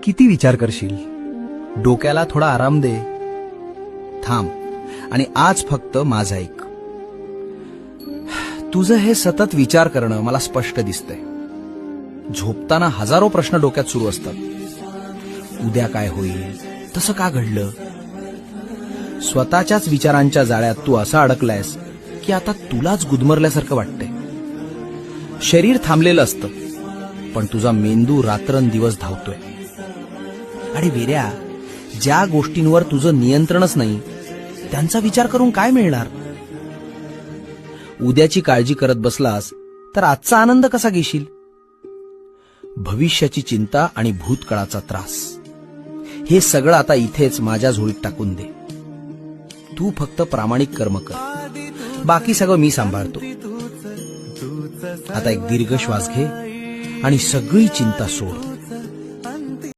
किती विचार करशील? डोक्याला थोडा आराम दे. थांब आणि आज फक्त माझं ऐक. तुझं हे सतत विचार करणं मला स्पष्ट दिसतंय. झोपताना हजारो प्रश्न डोक्यात सुरू असतात. उद्या काय होईल, तसं का घडलं. स्वतःच्याच विचारांच्या जाळ्यात तू असा अडकलायस की आता तुलाच गुदमरल्यासारखं वाटतंय. शरीर थांबलेलं असतं, पण तुझा मेंदू रात्रंदिवस धावतोय. आणि वेड्या, ज्या गोष्टींवर तुझं नियंत्रणच नाही त्यांचा विचार करून काय मिळणार. उद्याची काळजी करत बसलास तर आजचा आनंद कसा घेशील. भविष्याची चिंता आणि भूतकाळाचा त्रास, हे सगळं आता इथेच माझ्या झोळीत टाकून दे. तू फक्त प्रामाणिक कर्म कर, बाकी सगळं मी सांभाळतो. आता एक दीर्घ श्वास घे आणि सगळी चिंता सोड.